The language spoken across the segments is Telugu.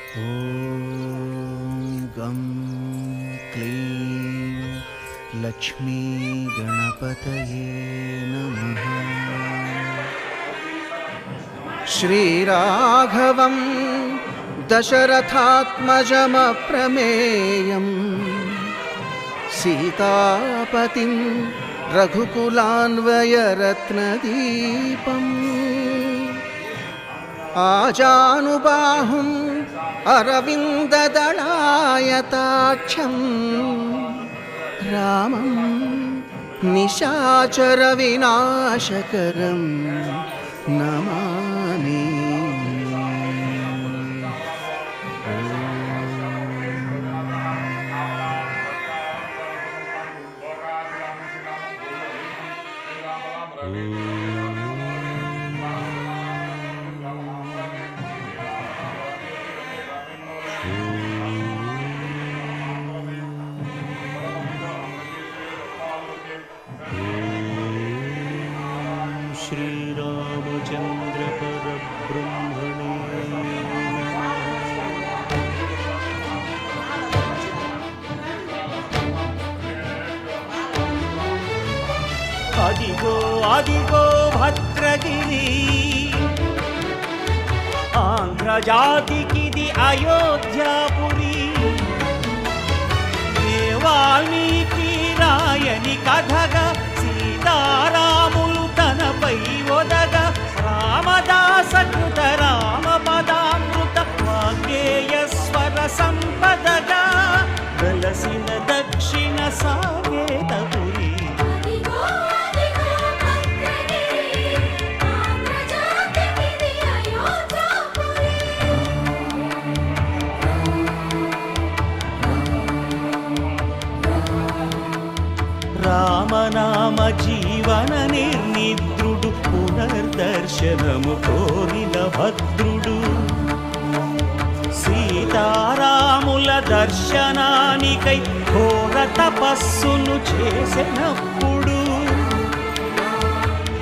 ॐ गं क्लीं लक्ष्मी गणपतये नमः। श्रीराघवं दशरथात्मजमप्रमेयं सीतापतिं रघुकुलान्वयरत्नदीपम् आजानुबाहुम् अरविन्ददलायताक्षं रामं निशाचरविनाशकरं नमामि। श्रीरामचंद्र परब्रह्मणे అదిగో అదిగో భద్రగిరి, ఆంధ్రజాతికిది అయోధ్యాపురి. వాల్మీకి రాయని కథగా సీతారాములు తనపై ఒదగ, రామదాస కృత రామ పదామృత వాగ్గేయ స్వర సంపదగా వెలసిన దక్షిణ సాగేతపురి. రామనామ జీవన నిర్నిద్రుడు, పునర్దర్శనము కోరిన భద్రుడు. సీతారాముల దర్శనానికై ఘోర తపస్సును చేసినప్పుడు,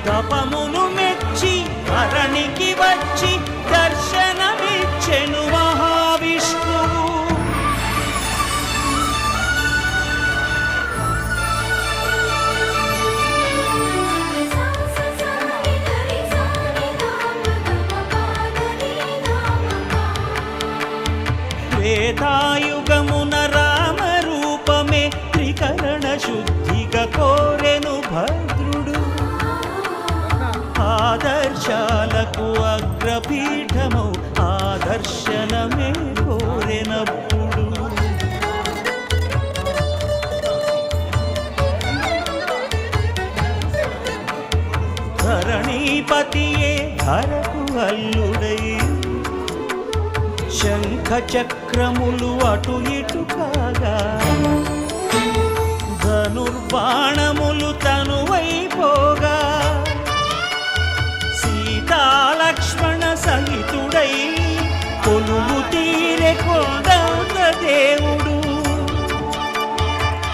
తపమును మెచ్చి ధరణికి వచ్చి దర్శనమిచ్చెను మహావిష్ణువు. త్రేతాయుగమున రామ రూపమే త్రికరణ శుద్ధిగా కోరెను భద్రుడు. ఆదర్శాలకు అగ్రపీఠము ఆదర్శనమే కోరెనప్పుడు, ధరణీపతియే ధరకు అల్లుడై శంఖ చక్రములు అటు ఇటు కాగా, ధనుర్బాణములు తనువైపోగా, సీతాలక్ష్మణ సహితుడై కొలువు తీరె కొండంత దేవుడు.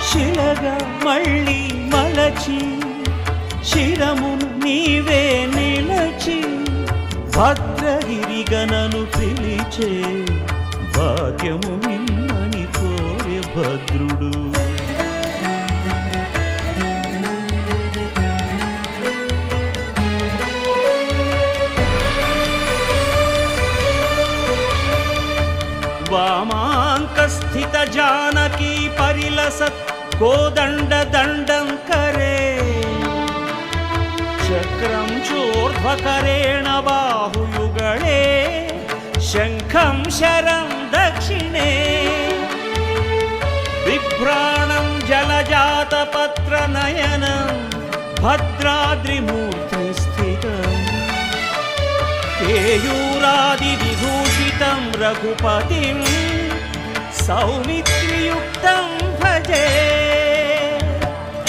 శిలగా మళ్ళీ మలచి శిరమును నీవే నిలచి, భద్రగిరిగనను పిలిచే భాగ్యము నిమ్మని కోరే భద్రుడు. వామాంక స్థిత జానకీ పరిలసత్ కోదండ దండం కరే, చక్రం చోర్ధ్వకరేణ బాహుయుగళే, శంఖం శరం దక్షిణే, బిభ్రాణం జలజాతపత్ర నయనం భద్రాద్రిమూర్తి స్థితం, కేయూరాది విభూషితం రఘుపతిం సౌమిత్రియుక్తం భజే.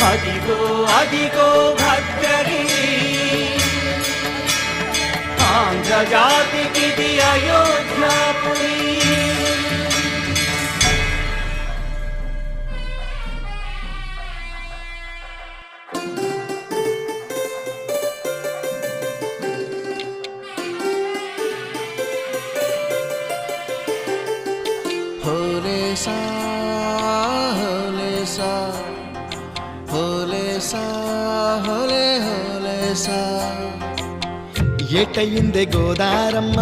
అదిగో అదిగో భద్రగిరి, ఆంధ్రజాతికిది అయోధ్యాపురి. హోలేసా హోలే హోలేసా. ఏటయిందే గోదారమ్మ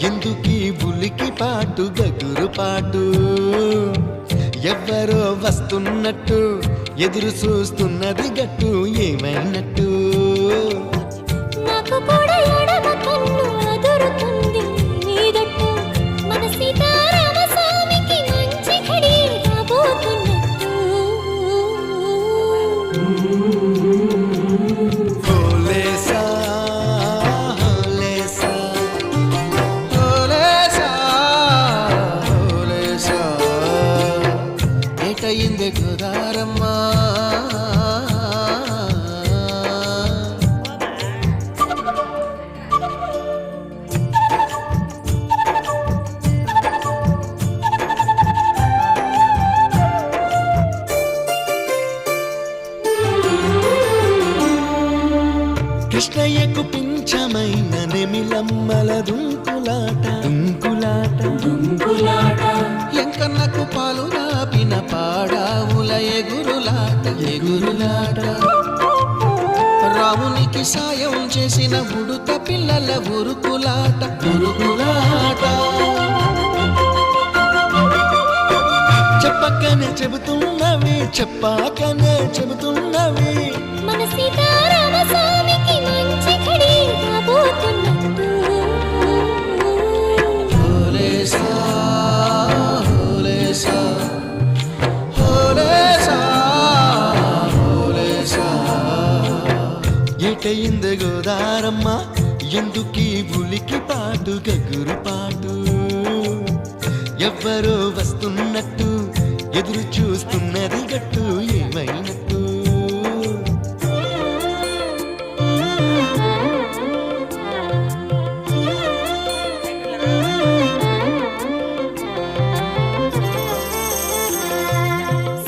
ఎందుకీ బులికి పాటు గగురు పాటు, ఎవ్వరో వస్తున్నట్టు ఎదురు చూస్తున్నది గట్టు ఏమైనట్టు. నాకు కూడా ఎడమ కన్ను అదురుతుంది నీదట్టు, మన సీతారామ స్వామికి మంచి ఘడి రాబోతున్నట్టు. హోలేసా హోలేసా హోలేసా హోలేసా. ఏటయిందే గోదారమ్మా. కృష్ణయ్యకు పింఛమైన నెమిలమ్మల దుంకులాట దుంకులాట. ఎంకన్నకు పాలు నాపిన పాడావుల ఎగురులాట ఎగురులాట. రామునికి సాయం చేసిన ఉడుత పిల్లల ఉరుకులాట ఉరుకులాట. చెప్పకనే చెబుతున్నవి చెప్పాకనే చెబుతున్నవి, మన సీతారామ స్వామికి మంచి ఘడి రాబోతున్నట్టు. హోలేసా హోలేసా హోలేసా హోలేసా. ఏటయింది గోదారమ్మ ఎందుకీ బులికి పాటు గగురు పాటు, ఎవ్వరో వస్తున్నట్టు ఎదురు చూస్తున్నది గట్టు ఏమైనట్టు.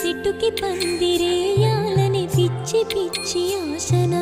సిట్టుకి పందిరేయాలని పిచ్చి పిచ్చి ఆశనా,